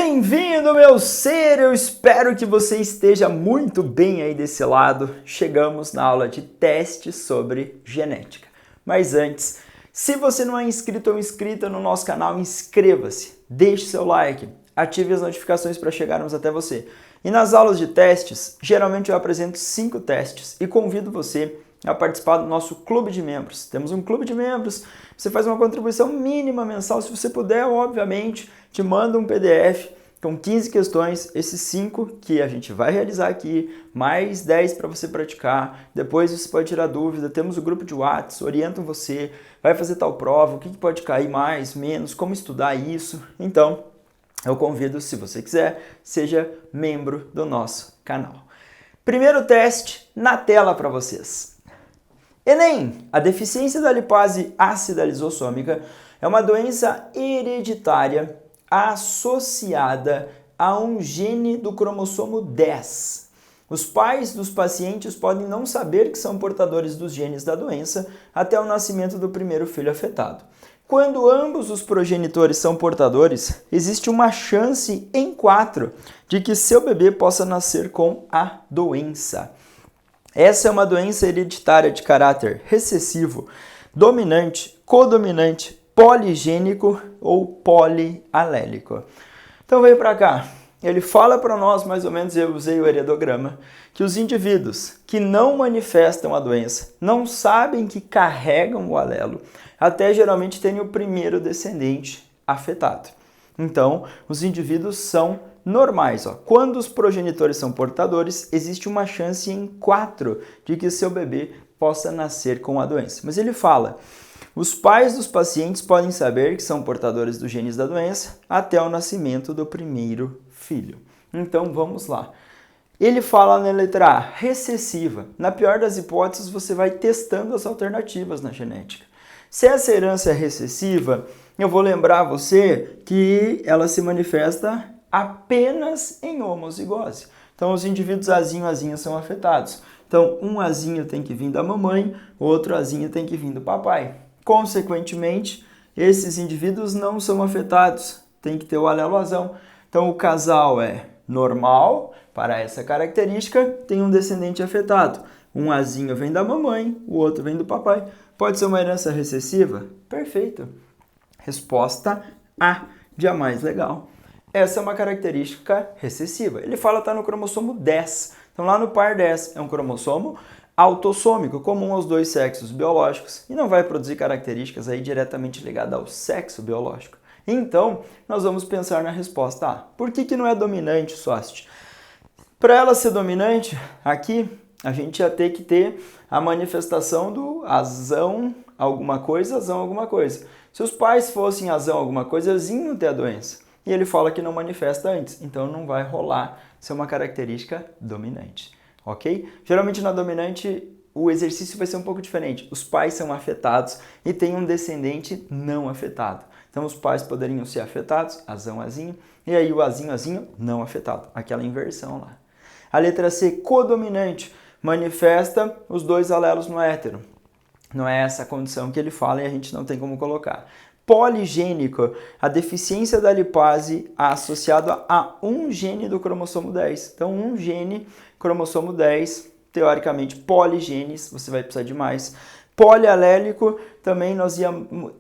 Bem-vindo, meu ser! Eu espero que você esteja muito bem aí desse lado. Chegamos na aula de teste sobre genética. Mas antes, se você não é inscrito ou inscrita no nosso canal, inscreva-se, deixe seu like, ative as notificações para chegarmos até você. E nas aulas de testes, geralmente eu apresento 5 testes e convido você a participar do nosso clube de membros. Temos um clube de membros, você faz uma contribuição mínima mensal, se você puder, obviamente, te manda um PDF com 15 questões, esses 5 que a gente vai realizar aqui, mais 10 para você praticar, depois você pode tirar dúvida, temos o grupo de WhatsApp, orientam você, vai fazer tal prova, o que pode cair mais, menos, como estudar isso. Então, eu convido, se você quiser, seja membro do nosso canal. Primeiro teste na tela para vocês. Enem, a deficiência da lipase ácida lisossômica é uma doença hereditária associada a um gene do cromossomo 10. Os pais dos pacientes podem não saber que são portadores dos genes da doença até o nascimento do primeiro filho afetado. Quando ambos os progenitores são portadores, existe uma chance em 4 de que seu bebê possa nascer com a doença. Essa é uma doença hereditária de caráter recessivo, dominante, codominante, poligênico ou polialélico. Então veio para cá. Ele fala para nós, mais ou menos, eu usei o heredograma, que os indivíduos que não manifestam a doença, não sabem que carregam o alelo, até geralmente terem o primeiro descendente afetado. Então, os indivíduos são normais. Quando os progenitores são portadores, existe uma chance em 4 de que seu bebê possa nascer com a doença. Mas ele fala, os pais dos pacientes podem saber que são portadores dos genes da doença até o nascimento do primeiro filho. Então, vamos lá. Ele fala na letra A, recessiva. Na pior das hipóteses, você vai testando as alternativas na genética. Se essa herança é recessiva, eu vou lembrar você que ela se manifesta apenas em homozigose. Então, os indivíduos azinho são afetados. Então, um azinho tem que vir da mamãe, outro azinho tem que vir do papai. Consequentemente, esses indivíduos não são afetados, tem que ter o alelo azão. Então, o casal é normal, para essa característica, tem um descendente afetado. Um azinho vem da mamãe, o outro vem do papai. Pode ser uma herança recessiva? Perfeito. Resposta A, de A mais legal. Essa é uma característica recessiva. Ele fala que está no cromossomo 10. Então, lá no par 10 é um cromossomo autossômico, comum aos 2 sexos biológicos, e não vai produzir características aí diretamente ligadas ao sexo biológico. Então, nós vamos pensar na resposta A. Por que não é dominante, sócio? Para ela ser dominante, aqui a gente ia ter que ter a manifestação do azão alguma coisa, azão alguma coisa. Se os pais fossem azão alguma coisa, eles iam ter a doença. E ele fala que não manifesta antes, então não vai rolar ser uma característica dominante, ok? Geralmente na dominante o exercício vai ser um pouco diferente. Os pais são afetados e tem um descendente não afetado. Então os pais poderiam ser afetados, azão, azinho, e aí o azinho não afetado, aquela inversão lá. A letra C, codominante, manifesta os 2 alelos no hétero. Não é essa a condição que ele fala e a gente não tem como colocar. Poligênico, a deficiência da lipase associada a um gene do cromossomo 10. Então, um gene, cromossomo 10, teoricamente poligenes, você vai precisar de mais. Polialélico, também nós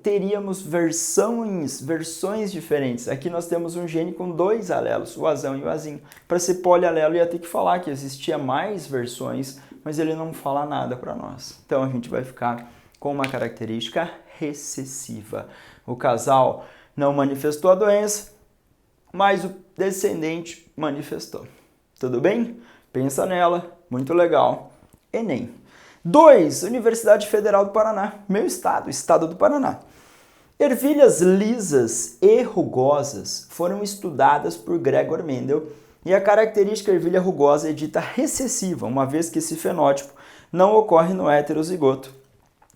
teríamos versões diferentes. Aqui nós temos um gene com 2 alelos, o azão e o azinho. Para ser polialelo, ia ter que falar que existia mais versões, mas ele não fala nada para nós. Então, a gente vai ficar com uma característica recessiva. O casal não manifestou a doença, mas o descendente manifestou. Tudo bem? Pensa nela, muito legal. Enem. 2. Universidade Federal do Paraná, meu estado, estado do Paraná. Ervilhas lisas e rugosas foram estudadas por Gregor Mendel e a característica ervilha rugosa é dita recessiva, uma vez que esse fenótipo não ocorre no heterozigoto,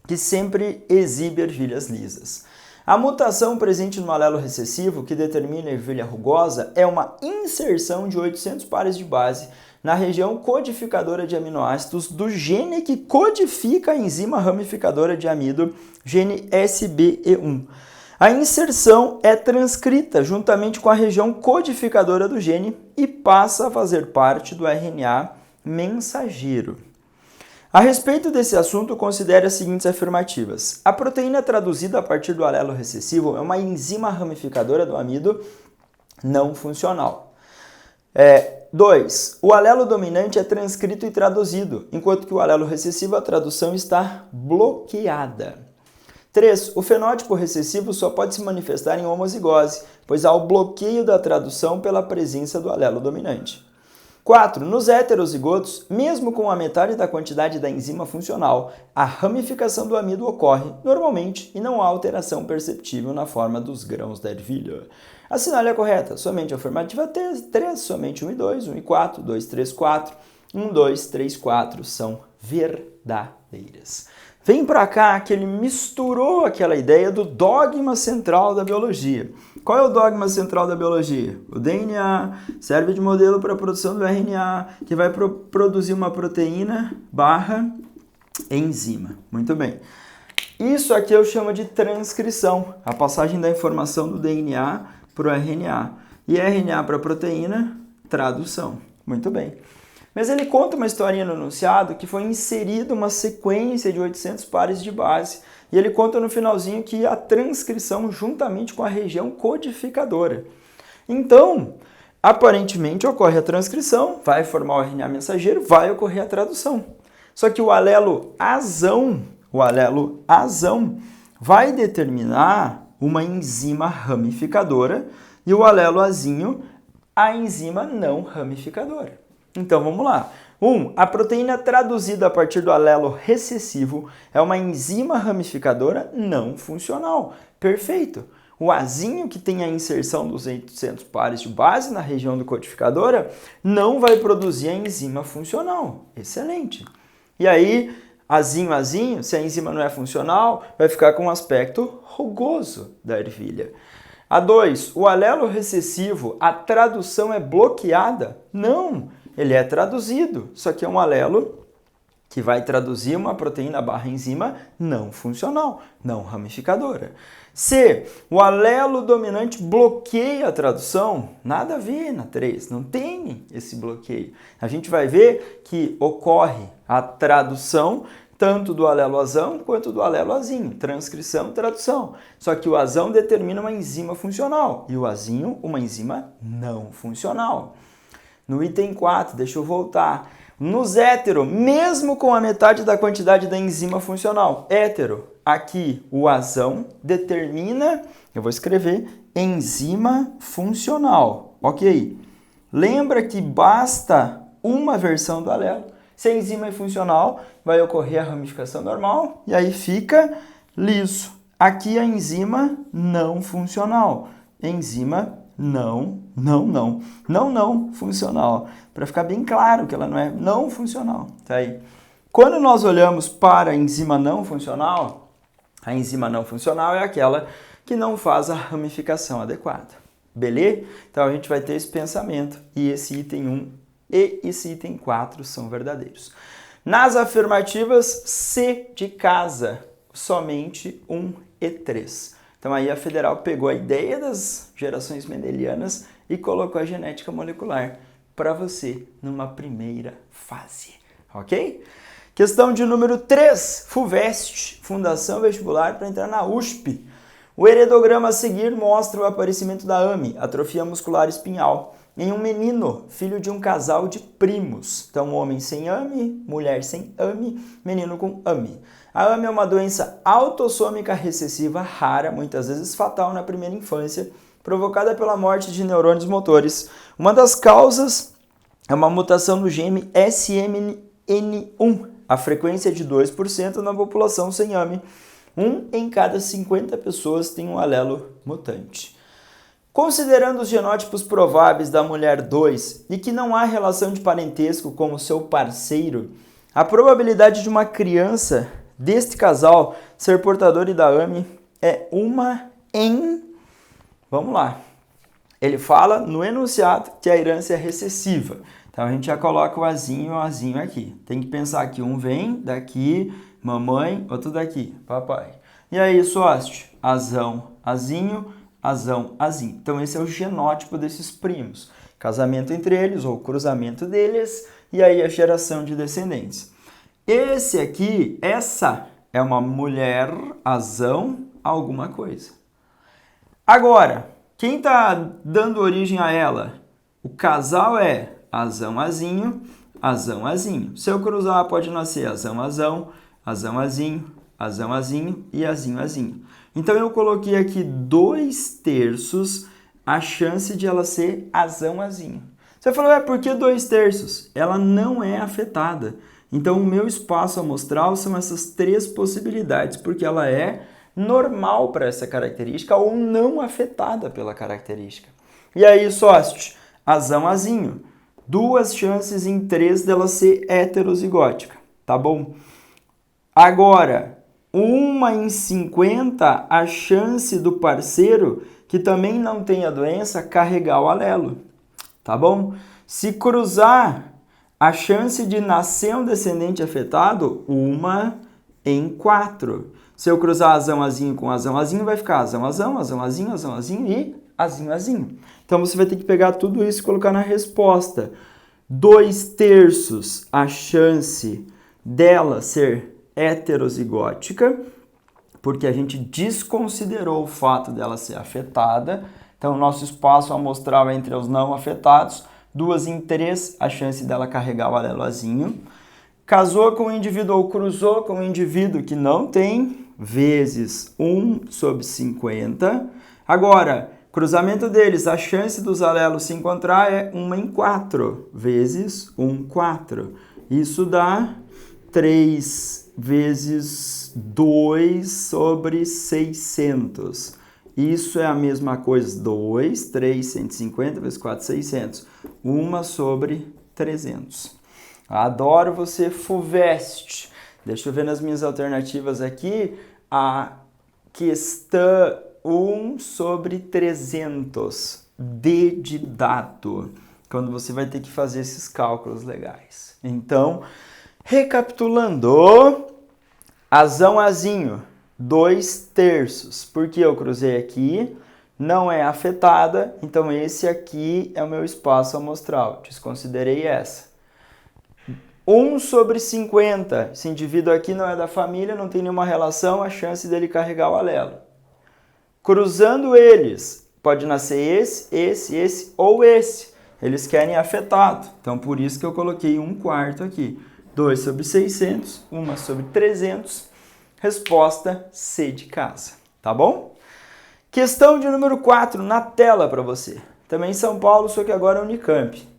que sempre exibe ervilhas lisas. A mutação presente no alelo recessivo que determina a ervilha rugosa é uma inserção de 800 pares de base na região codificadora de aminoácidos do gene que codifica a enzima ramificadora de amido, gene SBE1. A inserção é transcrita juntamente com a região codificadora do gene e passa a fazer parte do RNA mensageiro. A respeito desse assunto, considere as seguintes afirmativas. A proteína traduzida a partir do alelo recessivo é uma enzima ramificadora do amido não funcional. 2. O alelo dominante é transcrito e traduzido, enquanto que o alelo recessivo, a tradução está bloqueada. 3. O fenótipo recessivo só pode se manifestar em homozigose, pois há o bloqueio da tradução pela presença do alelo dominante. 4. Nos heterozigotos, mesmo com a metade da quantidade da enzima funcional, a ramificação do amido ocorre normalmente e não há alteração perceptível na forma dos grãos da ervilha. Assinale a correta. Somente a afirmativa 3, somente 1 e 2, 1 e 4, 2, 3, 4, 1, 2, 3, 4 são verdadeiras. Vem para cá que ele misturou aquela ideia do dogma central da biologia. Qual é o dogma central da biologia? O DNA serve de modelo para a produção do RNA, que vai produzir uma proteína barra enzima. Muito bem. Isso aqui eu chamo de transcrição, a passagem da informação do DNA para o RNA. E RNA para a proteína, tradução. Muito bem. Mas ele conta uma historinha no enunciado que foi inserida uma sequência de 800 pares de base. E ele conta no finalzinho que a transcrição juntamente com a região codificadora. Então, aparentemente ocorre a transcrição, vai formar o RNA mensageiro, vai ocorrer a tradução. Só que o alelo azão vai determinar uma enzima ramificadora e o alelo azinho, a enzima não ramificadora. Então, vamos lá. 1. A proteína traduzida a partir do alelo recessivo é uma enzima ramificadora não funcional. Perfeito. O azinho, que tem a inserção dos 800 pares de base na região do codificadora, não vai produzir a enzima funcional. Excelente. E aí, azinho, se a enzima não é funcional, vai ficar com um aspecto rugoso da ervilha. A 2. O alelo recessivo, a tradução é bloqueada? Não. Ele é traduzido, só que é um alelo que vai traduzir uma proteína barra enzima não funcional, não ramificadora. C. O alelo dominante bloqueia a tradução? Nada a ver na 3, não tem esse bloqueio. A gente vai ver que ocorre a tradução tanto do alelo azão quanto do alelo azinho, transcrição e tradução. Só que o azão determina uma enzima funcional e o azinho uma enzima não funcional. No item 4, deixa eu voltar. Nos hétero, mesmo com a metade da quantidade da enzima funcional, hétero, aqui o azão determina, eu vou escrever, enzima funcional, ok? Lembra que basta uma versão do alelo. Se a enzima é funcional, vai ocorrer a ramificação normal e aí fica liso. Aqui a enzima não funcional, enzima não funcional. Para ficar bem claro que ela não é não funcional. Tá aí. Quando nós olhamos para a enzima não funcional é aquela que não faz a ramificação adequada. Beleza? Então a gente vai ter esse pensamento e esse item 1 e esse item 4 são verdadeiros. Nas afirmativas, C de casa, somente 1 e 3. Então aí a Federal pegou a ideia das gerações mendelianas e colocou a genética molecular para você numa primeira fase, ok? Questão de número 3, FUVEST, Fundação Vestibular para entrar na USP. O heredograma a seguir mostra o aparecimento da AME, atrofia muscular espinhal, em um menino, filho de um casal de primos. Então, homem sem AME, mulher sem AME, menino com AME. A AME é uma doença autossômica recessiva rara, muitas vezes fatal na primeira infância, provocada pela morte de neurônios motores. Uma das causas é uma mutação no gene SMN1, a frequência é de 2% na população sem AME. 1 em cada 50 pessoas tem um alelo mutante. Considerando os genótipos prováveis da mulher 2 e que não há relação de parentesco com o seu parceiro, a probabilidade de uma criança deste casal ser portadora da AME é 1 em... Vamos lá. Ele fala no enunciado que a herança é recessiva. Então a gente já coloca o azinho e o azinho aqui. Tem que pensar que um vem daqui, mamãe, outro daqui, papai. E aí, sócio? Azão, azinho, azão, azinho. Então, esse é o genótipo desses primos. Casamento entre eles, ou cruzamento deles, e aí a geração de descendentes. Esse aqui, essa é uma mulher, azão, alguma coisa. Agora, quem está dando origem a ela? O casal é azão, azinho, azão, azinho. Se eu cruzar, pode nascer azão, azão, azão, azinho, azão, azinho e azinho, azinho. Então, eu coloquei aqui 2/3 a chance de ela ser azão, azinho. Você falou, por que 2/3? Ela não é afetada. Então, o meu espaço amostral são essas 3 possibilidades, porque ela é normal para essa característica ou não afetada pela característica. E aí, sócio, azão, azinho. 2 chances em 3 dela ser heterozigótica, tá bom? Agora, 1 em 50 a chance do parceiro, que também não tem a doença, carregar o alelo, tá bom? Se cruzar, a chance de nascer um descendente afetado, 1 em 4. Se eu cruzar azão, azinho com azão, azinho, vai ficar azão, azão, azão, azinho, azão, azinho e azinho, azinho. Então, você vai ter que pegar tudo isso e colocar na resposta. 2/3 a chance dela ser heterozigótica, porque a gente desconsiderou o fato dela ser afetada. Então, o nosso espaço amostral é entre os não afetados. 2 em 3 a chance dela carregar o alelo azinho. Casou com um indivíduo ou cruzou com um indivíduo que não tem, vezes 1/50. Agora, cruzamento deles, a chance dos alelos se encontrar é 1 em 4, vezes 1/4. Isso dá 3 vezes 2/600. Isso é a mesma coisa, 2, 3, 150 vezes 4, 600. 1/300. Adoro você, FUVEST. Deixa eu ver nas minhas alternativas aqui. A questão 1/300. D de dado. Quando você vai ter que fazer esses cálculos legais. Então, recapitulando. Azão, azinho. 2/3. Porque eu cruzei aqui. Não é afetada. Então, esse aqui é o meu espaço amostral. Desconsiderei essa. 1/50. Esse indivíduo aqui não é da família, não tem nenhuma relação, a chance dele carregar o alelo. Cruzando eles, pode nascer esse ou esse. Eles querem afetado. Então, por isso que eu coloquei 1/4 aqui. 2/600, 1/300. Resposta C de casa. Tá bom? Questão de número 4 na tela para você. Também em São Paulo, só que agora é Unicamp.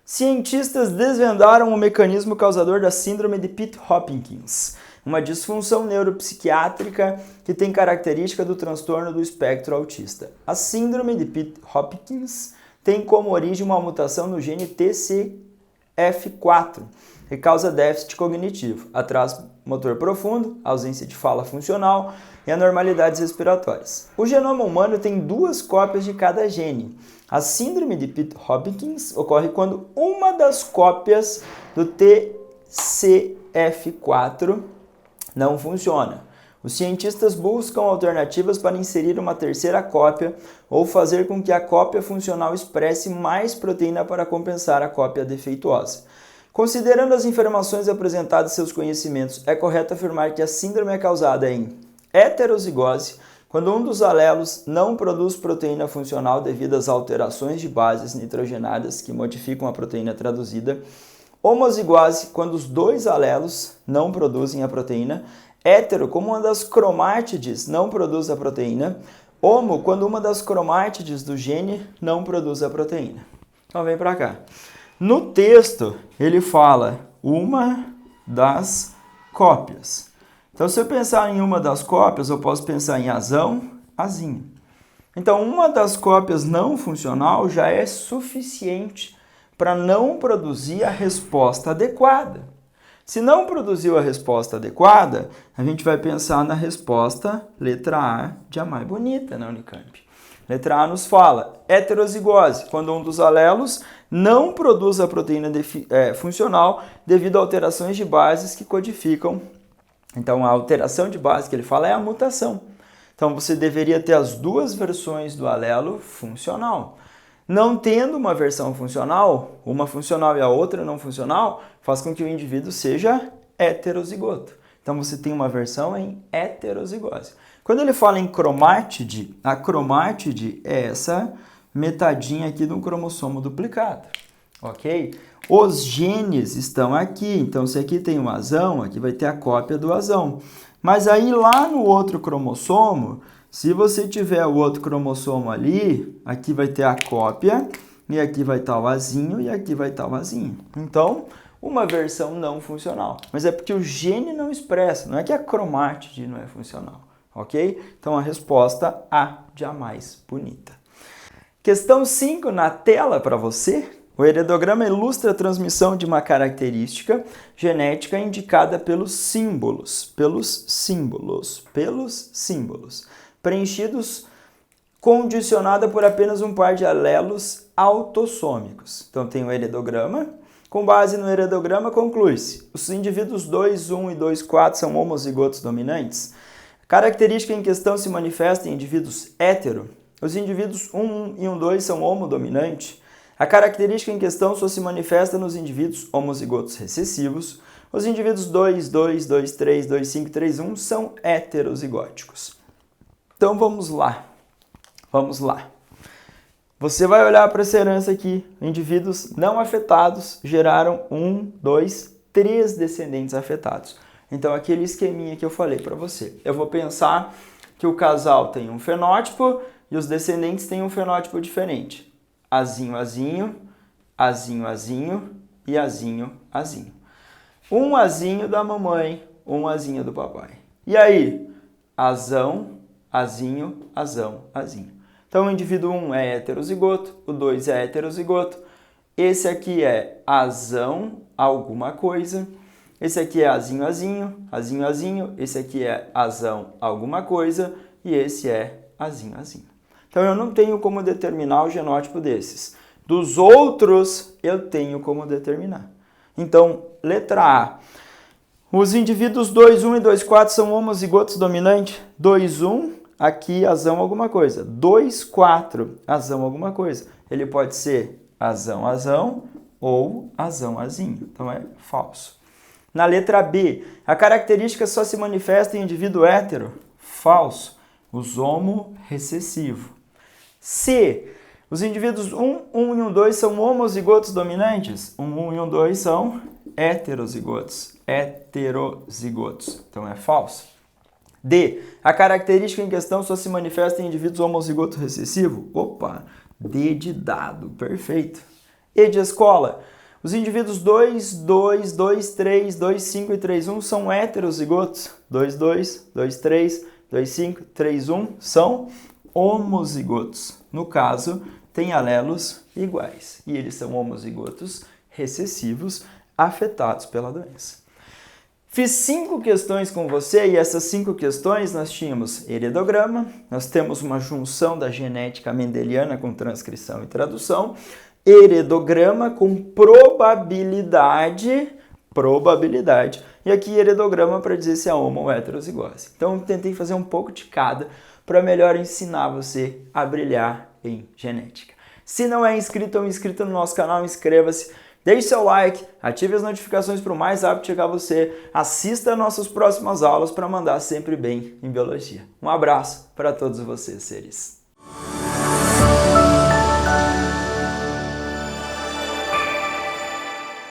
Cientistas desvendaram o mecanismo causador da síndrome de Pitt-Hopkins, uma disfunção neuropsiquiátrica que tem característica do transtorno do espectro autista. A síndrome de Pitt-Hopkins tem como origem uma mutação no gene TCF4, que causa déficit cognitivo, atraso motor profundo, ausência de fala funcional e anormalidades respiratórias. O genoma humano tem 2 cópias de cada gene. A síndrome de Pitt-Hopkins ocorre quando uma das cópias do TCF4 não funciona. Os cientistas buscam alternativas para inserir uma terceira cópia ou fazer com que a cópia funcional expresse mais proteína para compensar a cópia defeituosa. Considerando as informações apresentadas e seus conhecimentos, é correto afirmar que a síndrome é causada em heterozigose, quando um dos alelos não produz proteína funcional devido às alterações de bases nitrogenadas que modificam a proteína traduzida, homozigose, quando os 2 alelos não produzem a proteína, hétero, como uma das cromátides não produz a proteína, homo, quando uma das cromátides do gene não produz a proteína. Então vem para cá. No texto, ele fala uma das cópias. Então, se eu pensar em uma das cópias, eu posso pensar em azão, azinho. Então, uma das cópias não funcional já é suficiente para não produzir a resposta adequada. Se não produziu a resposta adequada, a gente vai pensar na resposta letra A de a mais bonita na Unicamp. Letra A nos fala heterozigose, quando um dos alelos não produz a proteína funcional devido a alterações de bases que codificam Então, a alteração de base que ele fala é a mutação. Então, você deveria ter as duas versões do alelo funcional. Não tendo uma versão funcional, uma funcional e a outra não funcional, faz com que o indivíduo seja heterozigoto. Então, você tem uma versão em heterozigose. Quando ele fala em cromátide, a cromátide é essa metadinha aqui de um cromossomo duplicado, ok? Os genes estão aqui, então se aqui tem um azão, aqui vai ter a cópia do azão. Mas aí lá no outro cromossomo, se você tiver o outro cromossomo ali, aqui vai ter a cópia, e aqui vai estar o azinho, e aqui vai estar o azinho. Então, uma versão não funcional. Mas é porque o gene não expressa, não é que a cromátide não é funcional, ok? Então, a resposta A de A mais bonita. Questão 5 na tela para você. O heredograma ilustra a transmissão de uma característica genética indicada pelos símbolos, preenchidos, condicionada por apenas um par de alelos autossômicos. Então tem o heredograma. Com base no heredograma, conclui-se: os indivíduos 2, 1 e 2, 4 são homozigotos dominantes. A característica em questão se manifesta em indivíduos hétero. Os indivíduos 1 e 2 são homodominantes. A característica em questão só se manifesta nos indivíduos homozigotos recessivos. Os indivíduos 2, 2, 2, 3, 2, 5, 3, 1 são heterozigóticos. Então vamos lá. Você vai olhar para essa herança aqui. Indivíduos não afetados geraram 1, 2, 3 descendentes afetados. Então aquele esqueminha que eu falei para você. Eu vou pensar que o casal tem um fenótipo e os descendentes têm um fenótipo diferente. Azinho, azinho, azinho, azinho e azinho, azinho. Um azinho da mamãe, um azinho do papai. E aí? Azão, azinho, azão, azinho. Então o indivíduo 1 é heterozigoto, o 2 é heterozigoto. Esse aqui é azão alguma coisa. Esse aqui é azinho, azinho, azinho, azinho. Esse aqui é azão alguma coisa. E esse é azinho, azinho. Então, eu não tenho como determinar o genótipo desses. Dos outros, eu tenho como determinar. Então, letra A. Os indivíduos 2, 1 e 2, 4 são homozigotos dominantes. 2, 1, aqui azão alguma coisa. 2, 4, azão alguma coisa. Ele pode ser azão, azão ou azão, azinho. Então, é falso. Na letra B, a característica só se manifesta em indivíduo hétero. Falso. Os homo recessivo. C. Os indivíduos 1, 1 e 2 são homozigotos dominantes. 1 e 2 são heterozigotos. Então é falso. D. A característica em questão só se manifesta em indivíduos homozigoto recessivo. Opa! D de dado. Perfeito. E de escola. Os indivíduos 2, 2, 2, 3, 2, 5 e 3, 1 são heterozigotos. 2, 2, 2, 3, 2, 5, 3, 1 são homozigotos. No caso, tem alelos iguais. E eles são homozigotos recessivos afetados pela doença. Fiz 5 questões com você e essas 5 questões nós tínhamos heredograma, nós temos uma junção da genética mendeliana com transcrição e tradução, heredograma com probabilidade, e aqui heredograma para dizer se é homo ou heterozigose. Então eu tentei fazer um pouco de cada para melhor ensinar você a brilhar em genética. Se não é inscrito ou inscrita no nosso canal, inscreva-se, deixe seu like, ative as notificações para o mais rápido chegar a você, assista a nossas próximas aulas para mandar sempre bem em biologia. Um abraço para todos vocês, seres.